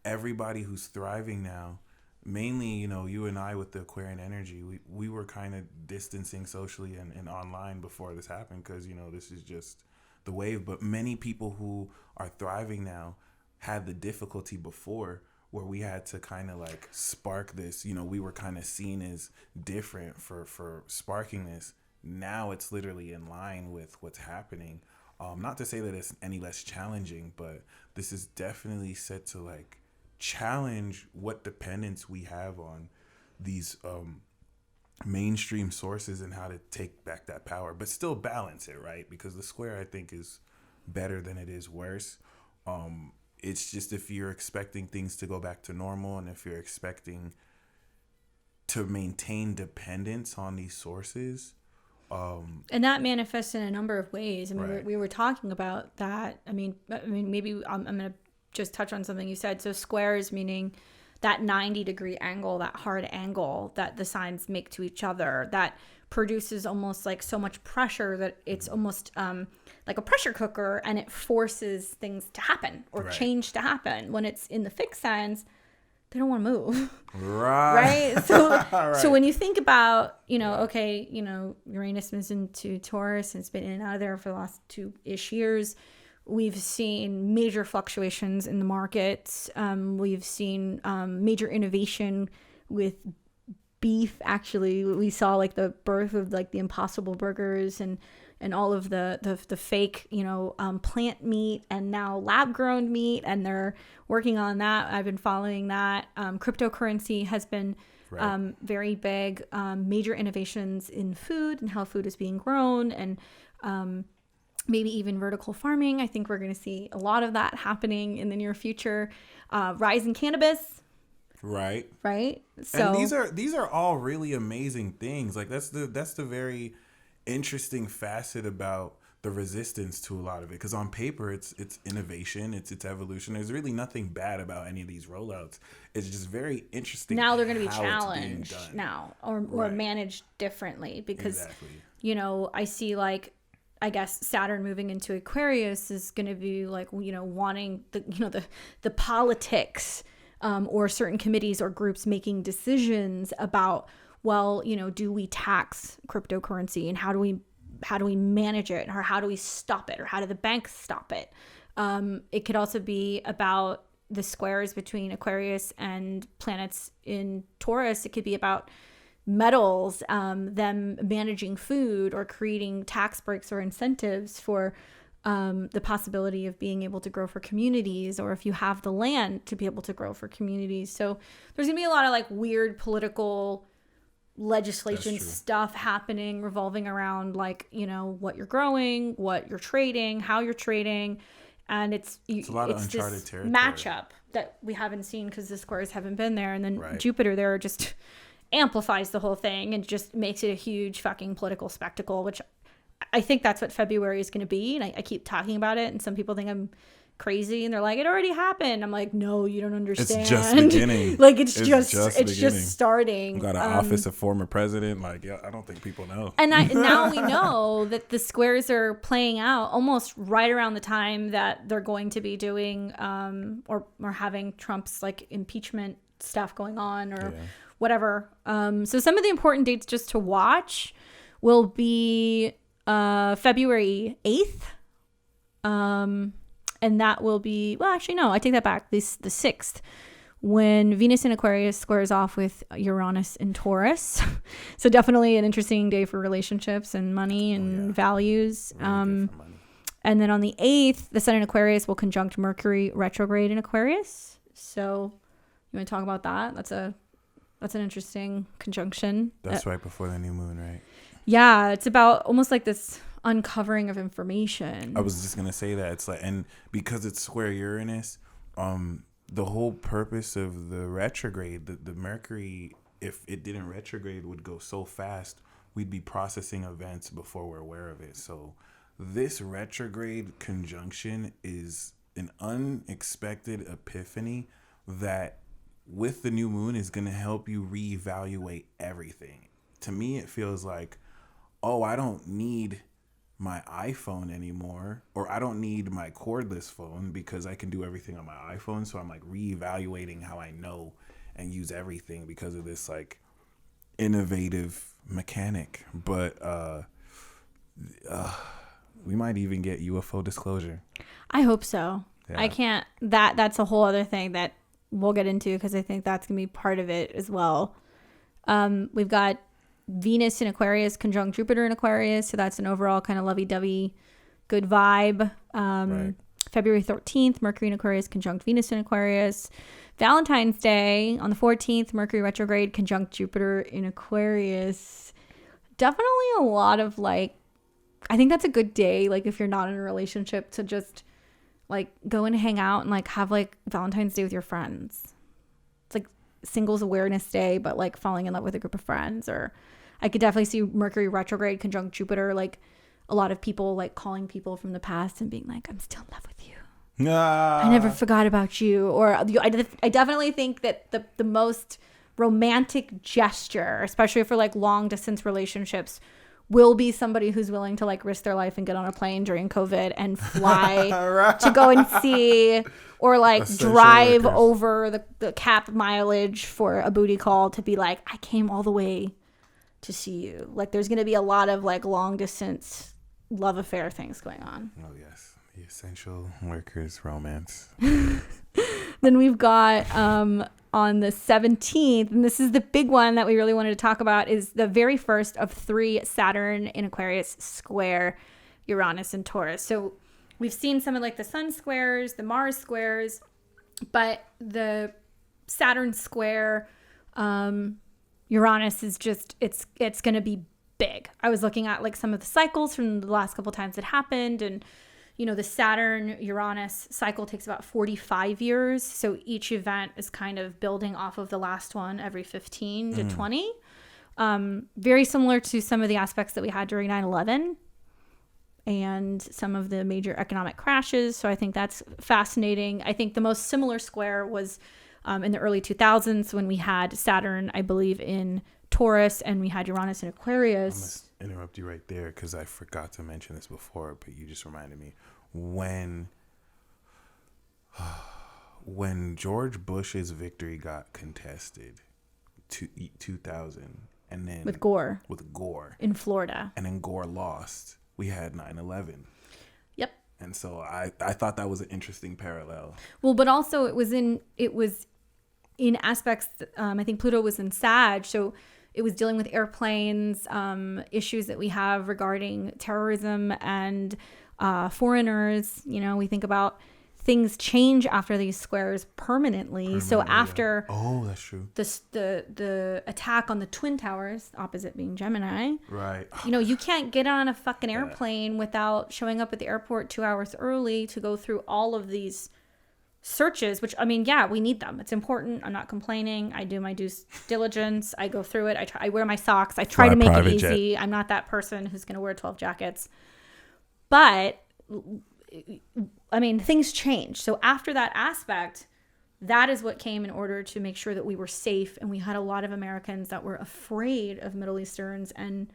Everybody who's thriving now, mainly, you and I with the Aquarian energy, we were kind of distancing socially and online before this happened because, this is just the wave. But many people who are thriving now had the difficulty before where we had to kind of like spark this. We were kind of seen as different for sparking this. Now it's literally in line with what's happening. Not to say that it's any less challenging, but this is definitely set to like challenge what dependence we have on these mainstream sources and how to take back that power, but still balance it, right? Because the square, I think, is better than it is worse. It's just if you're expecting things to go back to normal and if you're expecting to maintain dependence on these sources. And that manifests in a number of ways. I mean, Right. we were talking about that. I mean, maybe I'm going to just touch on something you said. So squares, meaning that 90-degree angle, that hard angle that the signs make to each other, that produces almost like so much pressure that it's almost like a pressure cooker, and it forces things to happen or Right. change to happen. When it's in the fixed signs, they don't want to move. Right. Right. So, Right. so when you think about, okay, Uranus moves into Taurus and it's been in and out of there for the last 2-ish years. We've seen major fluctuations in the markets. We've seen major innovation with beef. Actually, we saw like the birth of like the Impossible Burgers and all of the fake, plant meat and now lab grown meat. And they're working on that. I've been following that. Cryptocurrency has been Right. very big. Major innovations in food and how food is being grown, and maybe even vertical farming. I think we're going to see a lot of that happening in the near future. Rise in cannabis. Right. Right. So And these are all really amazing things. Like that's the very interesting facet about the resistance to a lot of it. Because on paper, it's innovation, it's evolution. There's really nothing bad about any of these rollouts. It's just very interesting. now they're going to be how it's being challenged done. now or Right. managed differently because, Exactly. I see like, I guess Saturn moving into Aquarius is going to be like, wanting the politics or certain committees or groups making decisions about, well, do we tax cryptocurrency and how do we manage it, or how do we stop it, or how do the banks stop it? It could also be about the squares between Aquarius and planets in Taurus. It could be about metals, them managing food or creating tax breaks or incentives for the possibility of being able to grow for communities, or if you have the land to be able to grow for communities. So there's gonna be a lot of like weird political legislation stuff happening revolving around like, what you're growing, what you're trading, how you're trading. And it's a lot of uncharted this territory. matchup that we haven't seen because the squares haven't been there. And then Right. Jupiter there just amplifies the whole thing and just makes it a huge fucking political spectacle, which I think that's what February is going to be. And I keep talking about it, and some people think I'm crazy and they're like, it already happened. I'm like, no, you don't understand. It's just beginning. Like it's just beginning. starting. Got an office of former president. Like, yeah, I don't think people know. And now we know that the squares are playing out almost right around the time that they're going to be doing or having Trump's like impeachment stuff going on or whatever. So some of the important dates just to watch will be February 8th. And that will be, well, actually, no, I take that back. The 6th, when Venus in Aquarius squares off with Uranus in Taurus. So definitely an interesting day for relationships and money and values. Really And then on the 8th, the Sun in Aquarius will conjunct Mercury retrograde in Aquarius. So you want to talk about that? That's an interesting conjunction. That's right before the new moon, right? Yeah, it's about almost like this uncovering of information. I was just gonna say that it's like, and because it's square Uranus, the whole purpose of the retrograde, the Mercury, if it didn't retrograde, would go so fast we'd be processing events before we're aware of it. So this retrograde conjunction is an unexpected epiphany that with the new moon is gonna help you reevaluate everything. To me, it feels like, oh, I don't need my iPhone anymore, or I don't need my cordless phone because I can do everything on my iPhone. So I'm like reevaluating how I know and use everything because of this like innovative mechanic. But we might even get UFO disclosure. I hope so. Yeah. I can't. That's a whole other thing that we'll get into because I think that's gonna be part of it as well. We've got Venus in Aquarius conjunct Jupiter in Aquarius, so that's an overall kind of lovey-dovey, good vibe. Right. February 13th, Mercury in Aquarius conjunct Venus in Aquarius. Valentine's Day on the 14th, Mercury retrograde conjunct Jupiter in Aquarius. Definitely a lot of like, I think that's a good day, like if you're not in a relationship, to just like go and hang out and like have like Valentine's Day with your friends. It's like Singles Awareness Day, but like falling in love with a group of friends. Or I could definitely see Mercury retrograde conjunct Jupiter, like a lot of people like calling people from the past and being like, I'm still in love with you. I never forgot about you. Or I definitely think that the most romantic gesture, especially for like long distance relationships, will be somebody who's willing to like risk their life and get on a plane during COVID and fly Right. to go and see, or like Essential drive workers. over the cap mileage for a booty call to be like, I came all the way to see you. Like there's going to be a lot of like long distance love affair things going on. Oh yes, the essential workers romance. Then we've got on the 17th, and this is the big one that we really wanted to talk about, is the very first of 3 Saturn in Aquarius square Uranus and Taurus. So we've seen some of like the Sun squares, the Mars squares, but the Saturn square Uranus is just, it's going to be big. I was looking at like some of the cycles from the last couple times it happened, and you know, the Saturn Uranus cycle takes about 45 years. So each event is kind of building off of the last one every 15 to 20. Very similar to some of the aspects that we had during 9/11 and some of the major economic crashes. So I think that's fascinating. I think the most similar square was in the early 2000s when we had Saturn, I believe, in Taurus, and we had Uranus in Aquarius. I'm gonna interrupt you right there because I forgot to mention this before, but you just reminded me. When George Bush's victory got contested, 2000, and then With Gore in Florida, and then Gore lost, we had 9/11. Yep. And so I thought that was an interesting parallel. Well, but also it was in aspects. I think Pluto was in Sag, so it was dealing with airplanes, issues that we have regarding terrorism and foreigners. You know, we think about things change after these squares permanently. So after that's true. the attack on the Twin Towers, opposite being Gemini, Right. you know, you can't get on a fucking airplane without showing up at the airport 2 hours early to go through all of these searches, which, I mean, yeah, we need them. It's important. I'm not complaining. I do my due diligence. I go through it. I wear my socks. I try to make it easy. I'm not that person who's going to wear 12 jackets. But, I mean, things change. So after that aspect, that is what came in order to make sure that we were safe. And we had a lot of Americans that were afraid of Middle Easterns and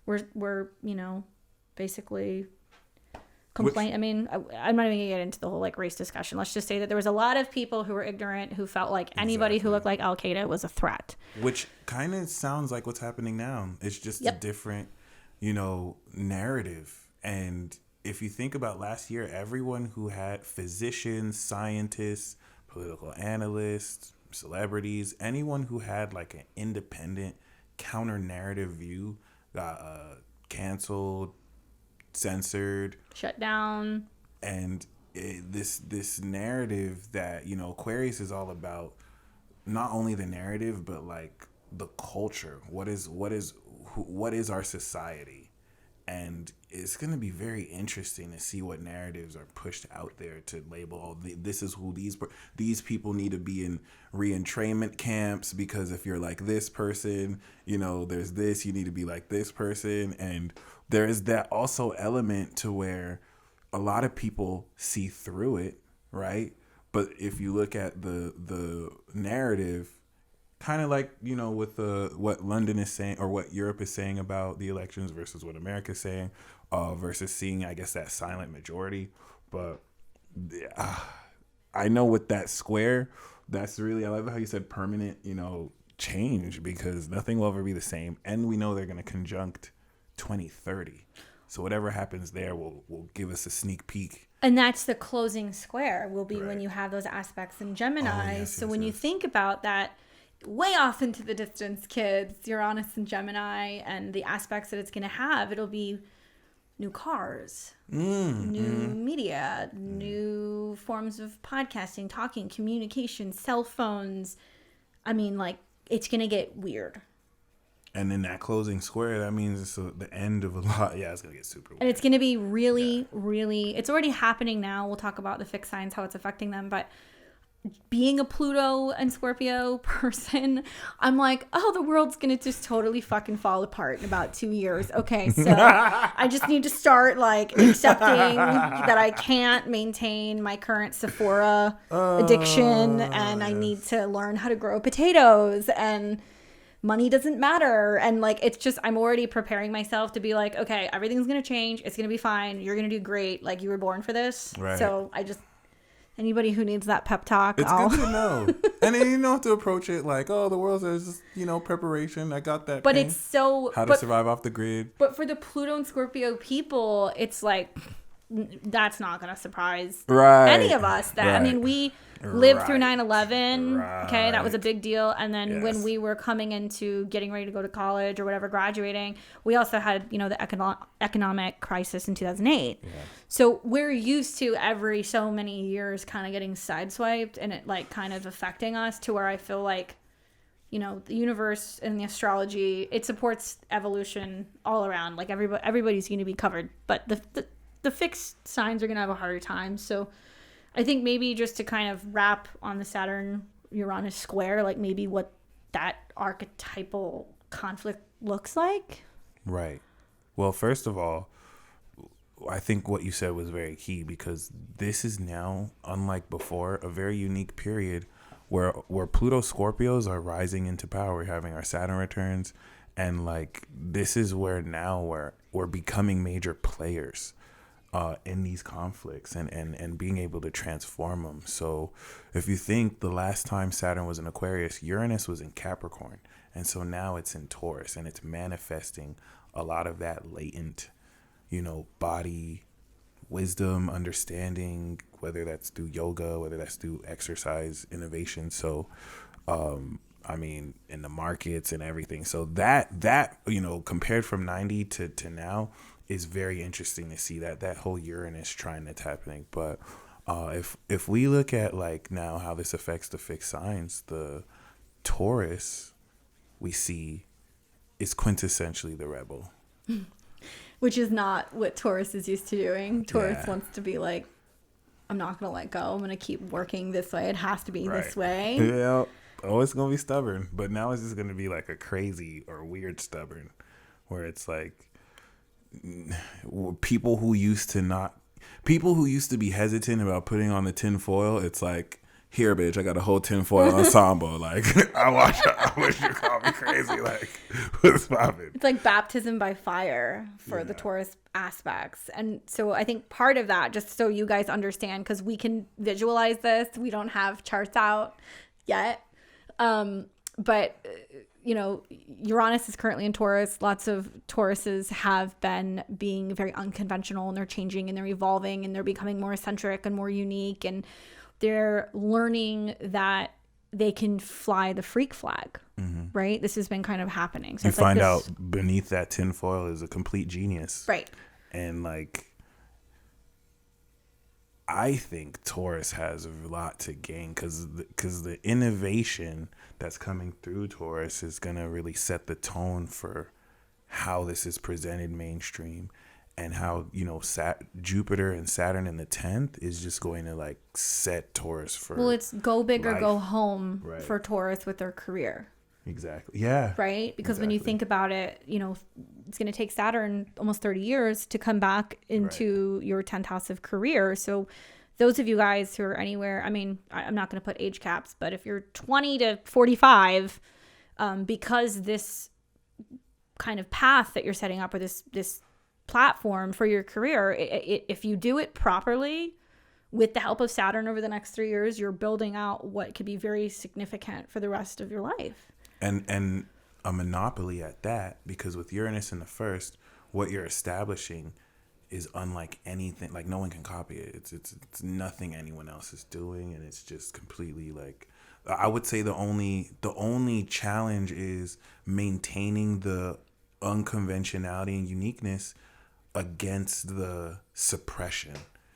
were you know, basically complain. I mean, I'm not even gonna get into the whole like race discussion. Let's just say that there was a lot of people who were ignorant, who felt like anybody who looked like Al Qaeda was a threat. Which kind of sounds like what's happening now. It's just a different, you know, narrative. And if you think about last year, everyone who had physicians, scientists, political analysts, celebrities, anyone who had like an independent counter narrative view got canceled, censored, shut down. And this narrative that, you know, Aquarius is all about, not only the narrative but like the culture. What is our society? And it's going to be very interesting to see what narratives are pushed out there to label, this is who these people need to be in re-entrainment camps, because if you're like this person, you know, there's this, you need to be like this person. And there is that also element to where a lot of people see through it, right? But if you look at the narrative, kind of like, you know, with what London is saying or what Europe is saying about the elections versus what America is saying, versus seeing, I guess, that silent majority. But I know with that square, that's really, I love how you said permanent, you know, change, because nothing will ever be the same. And we know they're going to conjunct 2030. So whatever happens there will give us a sneak peek. And that's the closing square will be Right. when you have those aspects in Gemini. Yes, so yes, when you yes. think about that, way off into the distance, kids, Uranus and Gemini, and the aspects that it's going to have, it'll be new cars, new media, new forms of podcasting, talking, communication, cell phones. I mean, like, it's going to get weird. And in that closing square, that means it's the end of a lot. Yeah, it's going to get super weird. And it's going to be really, really, it's already happening now. We'll talk about the fixed signs, how it's affecting them. But being a Pluto and Scorpio person, I'm like, oh, the world's going to just totally fucking fall apart in about 2 years. Okay, so I just need to start, like, accepting that I can't maintain my current Sephora addiction, and I need to learn how to grow potatoes, and money doesn't matter. And, like, it's just, I'm already preparing myself to be like, okay, everything's going to change. It's going to be fine. You're going to do great. Like, you were born for this. Right. So I just, anybody who needs that pep talk, It's good to know. And then you don't have to approach it like, oh, the world is just, you know, preparation. I got that. But pain. it's so, How to survive off the grid. but for the Pluto and Scorpio people, it's like, that's not going to surprise Right. any of us. That, I Right. mean, we lived through Right. 9/11. Okay, that was a Right. big deal. And then Yes. when we were coming into getting ready to go to college or whatever, graduating, we also had, you know, the economic crisis in 2008. Yeah. So we're used to every so many years kind of getting sideswiped, and it, like, kind of affecting us to where I feel like, you know, the universe and the astrology, it supports evolution all around. Like, everybody's going to be covered, but the fixed signs are going to have a harder time. So I think maybe just to kind of wrap on the Saturn Uranus square, like, maybe what that archetypal conflict looks like. Right. Well, first of all, I think what you said was very key, because this is now, unlike before, a very unique period where Pluto Scorpios are rising into power. We're having our Saturn returns, and, like, this is where we're becoming major players in these conflicts and being able to transform them. So if you think the last time Saturn was in Aquarius, Uranus was in Capricorn. And so now it's in Taurus, and it's manifesting a lot of that latent, you know, body wisdom, understanding, whether that's through yoga, whether that's through exercise, innovation. So, I mean, in the markets and everything. So that, you know, compared from 90 to now, is very interesting to see that whole Uranus trine that's happening. But if we look at, like, now how this affects the fixed signs, the Taurus we see is quintessentially the rebel, Which is not what Taurus is used to doing. Taurus Yeah. wants to be like, I'm not going to let go. I'm going to keep working this way. It has to be this Right. way. Yeah, always gonna be stubborn, but now it's just gonna be like a crazy or weird stubborn, where it's like people who used to be hesitant about putting on the tin foil. It's like, here, bitch, I got a whole tin foil ensemble. Like, I wish you called me crazy. Like, what's poppin'? It's like baptism by fire for the Taurus aspects. And so I think part of that, just so you guys understand, because we can visualize this, we don't have charts out yet. But, you know, Uranus is currently in Taurus. Lots of Tauruses have been being very unconventional, and they're changing and they're evolving and they're becoming more eccentric and more unique. And they're learning that they can fly the freak flag, right? This has been kind of happening. So You it's like find this, out beneath that tin foil is a complete genius. right? And, like, I think Taurus has a lot to gain because the innovation that's coming through Taurus is going to really set the tone for how this is presented mainstream, and how, you know, Jupiter and Saturn in the 10th is just going to, like, set Taurus for. Well, it's go big or life. go home Right. for Taurus with their career. Exactly. Yeah. Right? Because when you Exactly. think about it, you know, it's going to take Saturn almost 30 years to come back into your 10th house of career. So those of you guys who are anywhere, I mean, I'm not going to put age caps, but if you're 20 to 45, because this kind of path that you're setting up, or this platform for your career, if you do it properly with the help of Saturn over the next 3 years, you're building out what could be very significant for the rest of your life. And a monopoly at that, because with Uranus in the first, what you're establishing is unlike anything. Like, no one can copy it. It's nothing anyone else is doing, and it's just completely like, I would say the only challenge is maintaining the unconventionality and uniqueness against the suppression.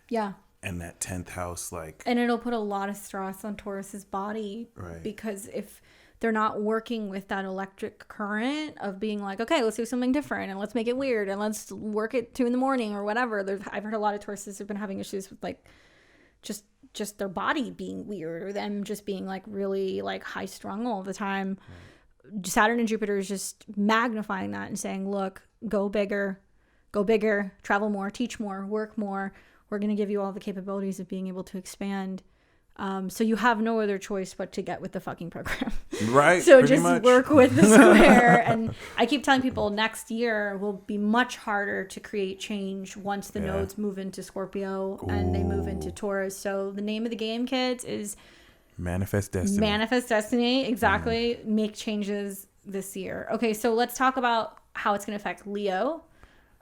Yeah. And that 10th house, like, and it'll put a lot of stress on Taurus's body, right? Because if they're not working with that electric current of being like, okay, let's do something different and let's make it weird and let's work at 2 a.m. or whatever. I've heard a lot of Tauruses have been having issues with like just their body being weird, or them just being like really like high strung all the time. Right. Saturn and Jupiter is just magnifying that and saying, look, go bigger, travel more, teach more, work more. We're going to give you all the capabilities of being able to expand. So you have no other choice but to get with the fucking program. Right. So just much. Work with the square. And I keep telling people next year will be much harder to create change once the nodes move into Scorpio and they move into Taurus. So the name of the game, kids, is Manifest Destiny. Manifest Destiny. Exactly. Make changes this year. Okay. So let's talk about how it's going to affect Leo.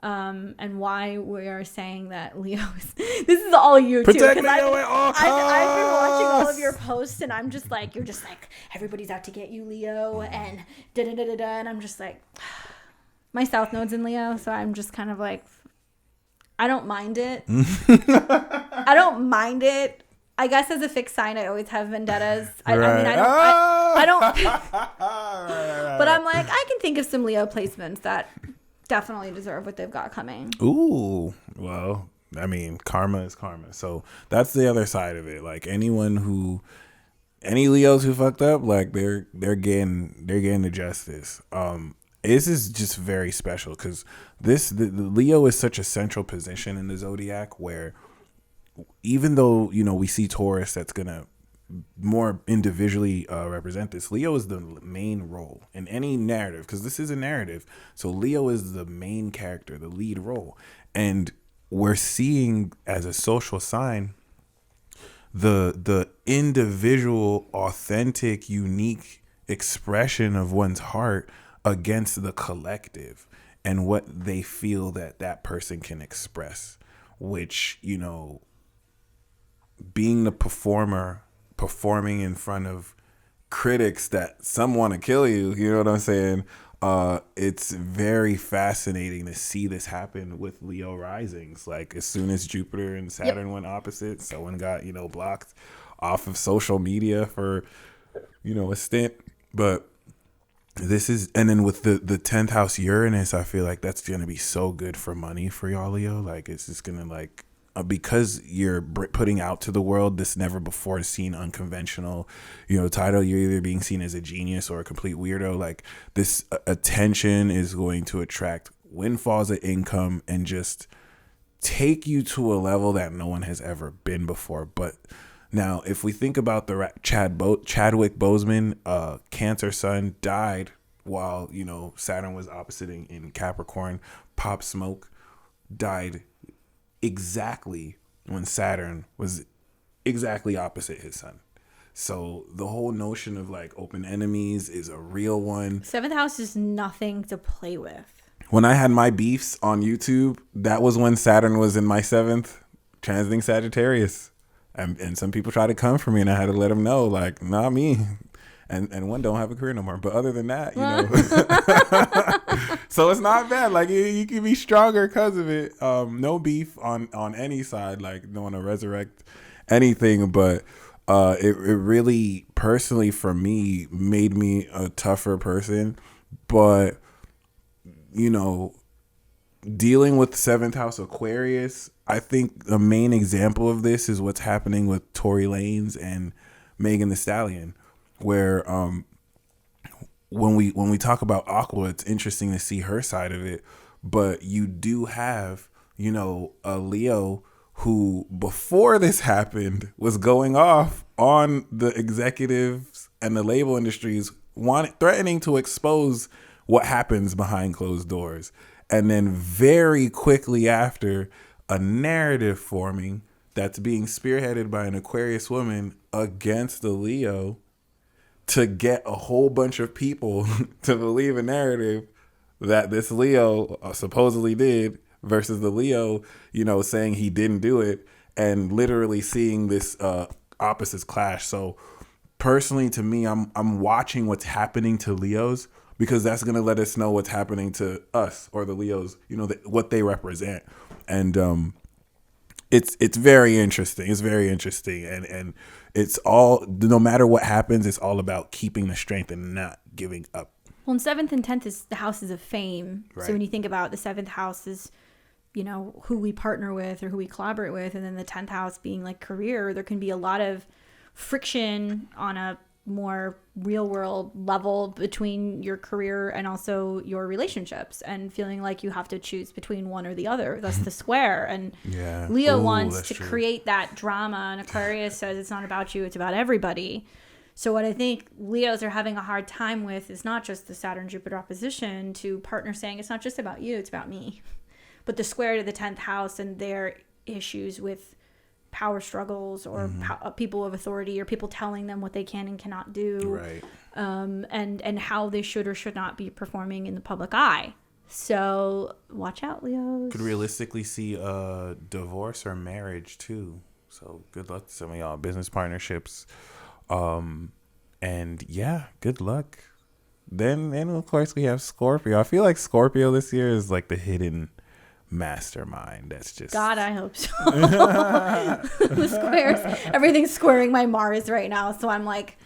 And why we are saying that Leo is... This is all you, too. Protect Leo at all costs. I've been watching all of your posts, and I'm just like... You're just like, everybody's out to get you, Leo, and da-da-da-da-da. And I'm just like... My South Node's in Leo, so I'm just kind of like... I don't mind it. I don't mind it. I guess as a fixed sign, I always have vendettas. I mean, I don't... But I'm like, I can think of some Leo placements that... definitely deserve what they've got coming. Ooh, well, I mean, karma is karma. So that's the other side of it. Like, any Leos who fucked up, like they're getting the justice. This is just very special because the Leo is such a central position in the zodiac, where even though, we see Taurus that's gonna more individually represent this, Leo is the main role in any narrative, because this is a narrative. So Leo is the main character, the lead role, and we're seeing as a social sign the individual, authentic, unique expression of one's heart against the collective and what they feel that person can express, which, being the performing in front of critics that some want to kill you, you know what I'm saying? It's very fascinating to see this happen with Leo risings. Like, as soon as Jupiter and Saturn went opposite, someone got, blocked off of social media for, a stint. But this is, and then with the 10th house Uranus, I feel like that's going to be so good for money for y'all, Leo. Like, it's just going to because you're putting out to the world this never before seen unconventional, title. You're either being seen as a genius or a complete weirdo. Like, this attention is going to attract windfalls of income and just take you to a level that no one has ever been before. But now, if we think about the Chadwick Boseman, Cancer sun, died while, Saturn was oppositing in Capricorn. Pop Smoke died exactly when Saturn was exactly opposite his sun. So the whole notion of like open enemies is a real one. 7th house is nothing to play with. When I had my beefs on YouTube, that was when Saturn was in my 7th, transiting Sagittarius. And some people try to come for me, and I had to let them know, like, not me. And one don't have a career no more. But other than that, so it's not bad. Like, you can be stronger because of it. No beef on any side. Like, don't want to resurrect anything. But it really, personally, for me, made me a tougher person. But, dealing with 7th house Aquarius, I think the main example of this is what's happening with Tory Lanez and Megan Thee Stallion. Where when we talk about Aqua, it's interesting to see her side of it, but you do have, a Leo who, before this happened, was going off on the executives and the label industries threatening to expose what happens behind closed doors. And then very quickly after, a narrative forming that's being spearheaded by an Aquarius woman against the Leo to get a whole bunch of people to believe a narrative that this Leo supposedly did versus the Leo, saying he didn't do it, and literally seeing this opposites clash. So personally, to me, I'm watching what's happening to Leos, because that's going to let us know what's happening to us or the Leos, what they represent. And it's very interesting. It's very interesting. And it's all, no matter what happens, it's all about keeping the strength and not giving up. Well, and 7th and 10th is the houses of fame. Right. So when you think about the 7th house is, who we partner with or who we collaborate with. And then the 10th house being like career, there can be a lot of friction on a more real world level between your career and also your relationships, and feeling like you have to choose between one or the other. That's the square. And Yeah. Leo wants to true. create that drama, and Aquarius says it's not about you, it's about everybody. So what I think Leos are having a hard time with is not just the Saturn-Jupiter opposition to partner saying it's not just about you, it's about me, but the square to the 10th house and their issues with power struggles or people of authority, or people telling them what they can and cannot do, Right. And how they should or should not be performing in the public eye. So watch out, Leos. Could realistically see a divorce or marriage too. So good luck to some of y'all business partnerships. And yeah, good luck. Then of course we have Scorpio. I feel like Scorpio this year is like the hidden mastermind. That's just, God, I hope so. The squares, everything's squaring my Mars right now, so I'm like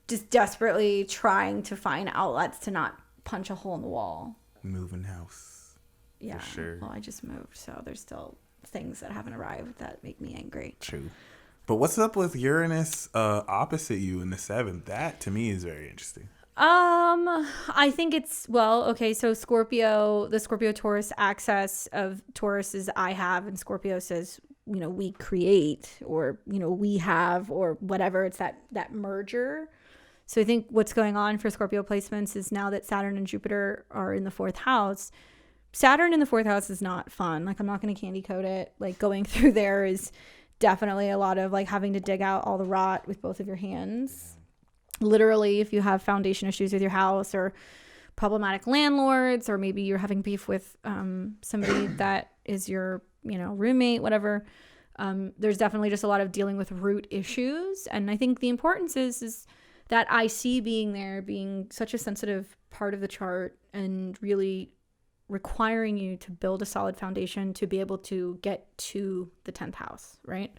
just desperately trying to find outlets to not punch a hole in the wall. moving house. Yeah, For sure. Well, I just moved, so there's still things that haven't arrived that make me angry. True. But what's up with Uranus opposite you in the 7th? That to me is very interesting. I think it's, okay, so Scorpio, the Scorpio Taurus axis of Taurus is I have, and Scorpio says, we create, or, we have, or whatever. It's that merger. So I think what's going on for Scorpio placements is, now that Saturn and Jupiter are in the 4th house, Saturn in the 4th house is not fun. Like, I'm not going to candy coat it. Like, going through there is definitely a lot of like having to dig out all the rot with both of your hands. Literally, if you have foundation issues with your house, or problematic landlords, or maybe you're having beef with somebody that is your roommate, whatever, there's definitely just a lot of dealing with root issues. And I think the importance is that IC being there, being such a sensitive part of the chart, and really requiring you to build a solid foundation to be able to get to the 10th house, right?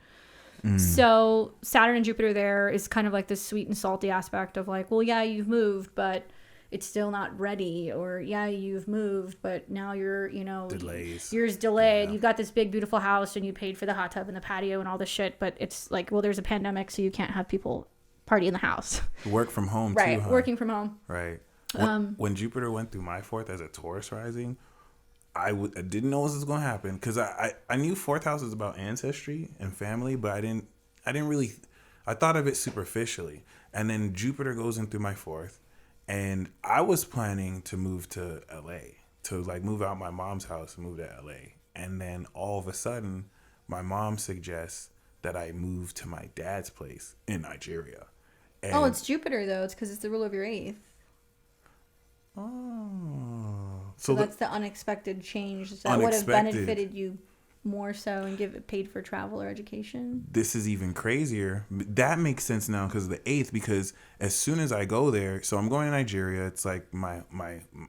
So Saturn and Jupiter there is kind of like this sweet and salty aspect of like, well, yeah, you've moved, but it's still not ready. Or yeah, you've moved, but now you're, Delays. yours delayed. Yeah. You've got this big, beautiful house, and you paid for the hot tub and the patio and all this shit, but it's like, well, there's a pandemic, so you can't have people party in the house. Work from home Right. too, huh? Working from home. Right. When Jupiter went through my 4th as a Taurus rising, I didn't know this was going to happen, because I knew 4th house is about ancestry and family, but I didn't really, I thought of it superficially. And then Jupiter goes in through my 4th, and I was planning to move to LA, to like move out my mom's house and move to LA. And then all of a sudden, my mom suggests that I move to my dad's place in Nigeria. And It's Jupiter though. It's because it's the rule of your 8th. Oh. So that's the unexpected change that would have benefited you more so, and paid for travel or education. This is even crazier. That makes sense now because of the 8th, because as soon as I go there, so I'm going to Nigeria. It's like my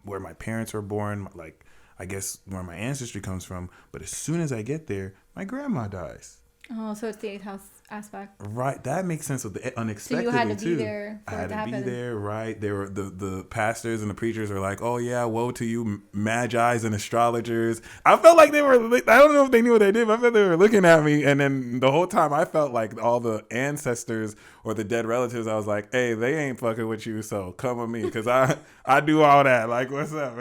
where my parents were born, like I guess where my ancestry comes from. But as soon as I get there, my grandma dies. Oh, so it's the 8th house aspect. Right, that makes sense with the unexpected. So you had to too. be there for I had it to to happen. be there, right? They were the pastors and the preachers were like, "Oh yeah, woe to you, magi's and astrologers." I felt like they were. I don't know if they knew what they did, but I felt they were looking at me. And then the whole time, I felt like all the ancestors or the dead relatives. I was like, "Hey, they ain't fucking with you, so come with me, because I do all that. Like, what's up?"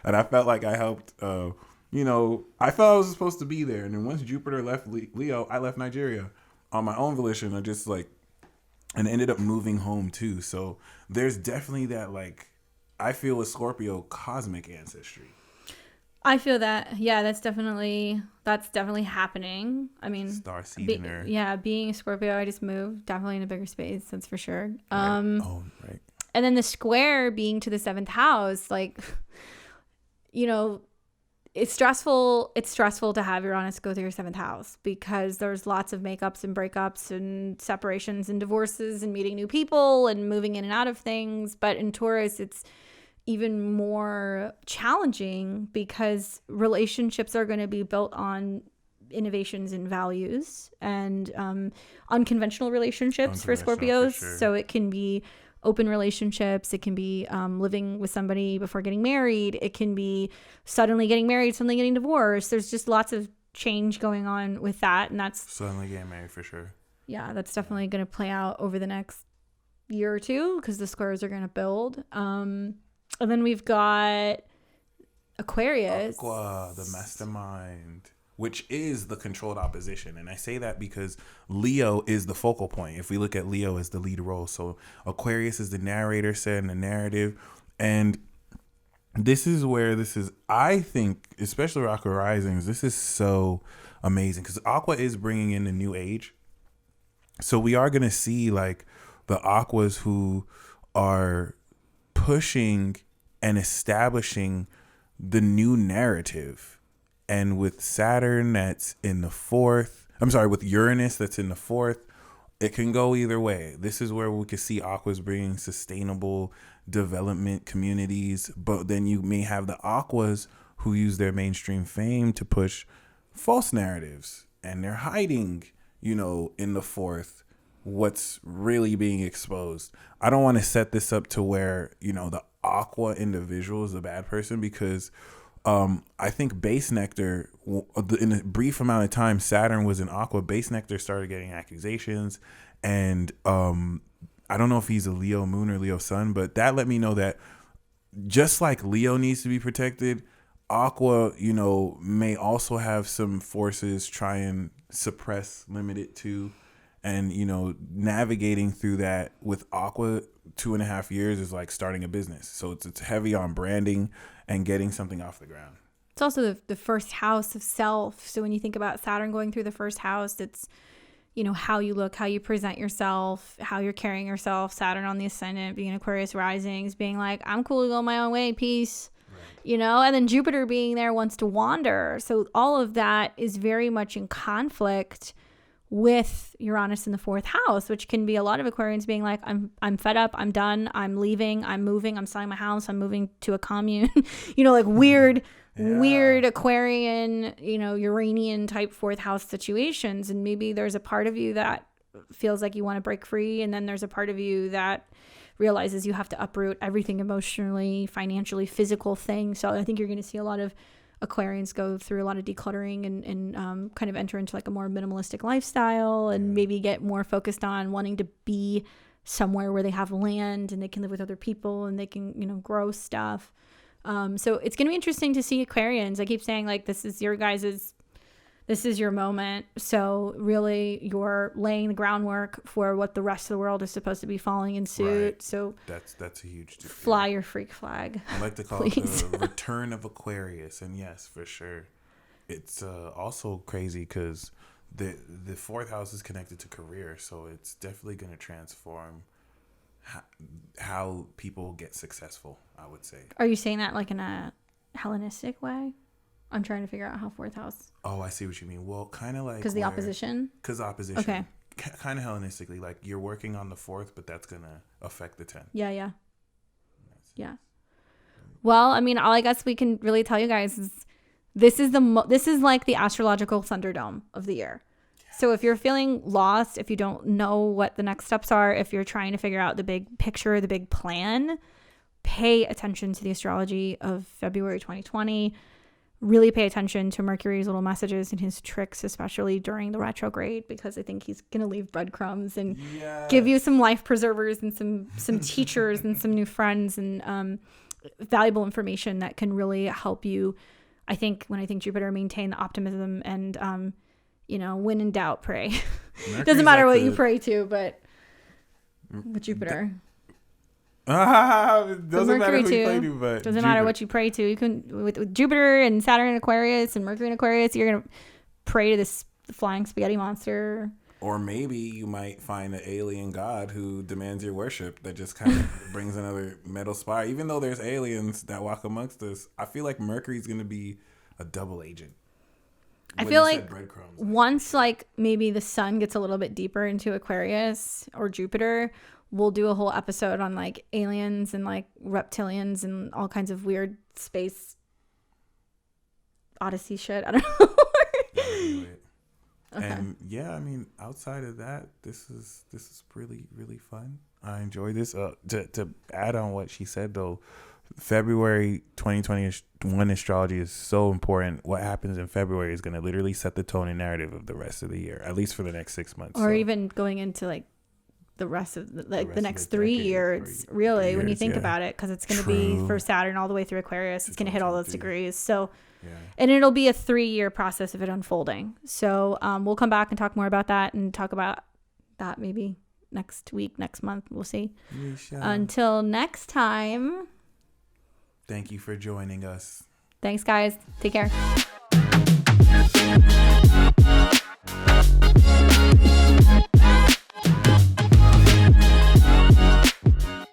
And I felt like I helped. I felt I was supposed to be there. And then once Jupiter left Leo, I left Nigeria on my own volition. I just like and ended up moving home too. So there's definitely that, like, I feel with Scorpio, cosmic ancestry. I feel that. Yeah, that's definitely happening. I mean, Star seed being a Scorpio, I just moved definitely in a bigger space. That's for sure. Right. And then the square being to the 7th house, like, you know, it's stressful. It's stressful to have Uranus go through your 7th house because there's lots of makeups and breakups and separations and divorces and meeting new people and moving in and out of things. But in Taurus, it's even more challenging because relationships are going to be built on innovations and values and unconventional relationships for Scorpios. For sure. So it can be open relationships. It can be living with somebody before getting married. It can be suddenly getting married, suddenly getting divorced. There's just lots of change going on with that. And that's suddenly getting married for sure. Yeah, that's definitely going to play out over the next year or two because the squares are going to build. And then we've got Aquarius. Aqua, the mastermind, which is the controlled opposition. And I say that because Leo is the focal point. If we look at Leo as the lead role. So Aquarius is the narrator, setting the narrative. And this is where I think, especially Aqua Risings, this is so amazing because Aqua is bringing in the new age. So we are going to see like the Aquas who are pushing and establishing the new narrative. And with Saturn that's in the 4th, with Uranus that's in the 4th, it can go either way. This is where we can see Aquas bringing sustainable development communities, but then you may have the Aquas who use their mainstream fame to push false narratives, and they're hiding, in the 4th, what's really being exposed. I don't want to set this up to where, the Aqua individual is a bad person because I think Base Nectar, in a brief amount of time, Saturn was in Aqua. Base Nectar started getting accusations, and I don't know if he's a Leo moon or Leo sun, but that let me know that just like Leo needs to be protected, Aqua, may also have some forces try and suppress, limit it to, and, navigating through that with Aqua 2.5 years is like starting a business. So it's heavy on branding and getting something off the ground. It's also the first house of self. So when you think about Saturn going through the first house, it's, how you look, how you present yourself, how you're carrying yourself. Saturn on the ascendant, being Aquarius risings, being like, I'm cool to go my own way, peace. Right. And then Jupiter being there wants to wander. So all of that is very much in conflict with Uranus in the 4th house, which can be a lot of Aquarians being like, I'm fed up, I'm done, I'm leaving, I'm moving, I'm selling my house, I'm moving to a commune, like weird Aquarian, Uranian type 4th house situations. And maybe there's a part of you that feels like you want to break free. And then there's a part of you that realizes you have to uproot everything emotionally, financially, physical things. So I think you're going to see a lot of Aquarians go through a lot of decluttering and kind of enter into like a more minimalistic lifestyle and maybe get more focused on wanting to be somewhere where they have land and they can live with other people and they can, grow stuff. So it's going to be interesting to see Aquarians. I keep saying like, this is your moment. So really you're laying the groundwork for what the rest of the world is supposed to be following in suit. Right. So that's a huge deal. Fly your freak flag. I like to call it the return of Aquarius. And yes, for sure. It's also crazy because the 4th house is connected to career. So it's definitely going to transform how people get successful, I would say. Are you saying that like in a Hellenistic way? I'm trying to figure out how 4th house. Oh, I see what you mean. Well, kind of like because the opposition. Because opposition. Okay. Kind of Hellenistically, like you're working on the 4th, but that's gonna affect the 10th. Yeah. Well, I mean, all I guess we can really tell you guys is this is like the astrological Thunderdome of the year. Yes. So if you're feeling lost, if you don't know what the next steps are, if you're trying to figure out the big picture, the big plan, pay attention to the astrology of February 2020. Really pay attention to Mercury's little messages and his tricks, especially during the retrograde, because I think he's going to leave breadcrumbs and give you some life preservers and some teachers and some new friends and valuable information that can really help you. I think Jupiter, maintain the optimism and, when in doubt, pray. Doesn't matter what you pray to, but with Jupiter. Doesn't matter who you pray to, but doesn't matter what you pray to. You can with Jupiter and Saturn in Aquarius and Mercury in Aquarius, you're gonna pray to this flying spaghetti monster. Or maybe you might find an alien god who demands your worship that just kind of brings another metal spire. Even though there's aliens that walk amongst us, I feel like Mercury's going to be a double agent. I feel like once like maybe the sun gets a little bit deeper into Aquarius or Jupiter, we'll do a whole episode on like aliens and like reptilians and all kinds of weird space odyssey shit. I don't know. Okay. And yeah, I mean, outside of that, this is really, really fun. I enjoy this. To add on what she said though, February 2021 astrology is so important. What happens in February is going to literally set the tone and narrative of the rest of the year, at least for the next 6 months. Or even going into like the rest of the next 3 years, really, when you think about it, because it's going to be for Saturn all the way through Aquarius. It's going to hit all those degrees. So. Yeah. And it'll be a 3-year process of it unfolding. So we'll come back and talk more about that and talk about that maybe next week, next month. We'll see. Until next time. Thank you for joining us. Thanks, guys. Take care.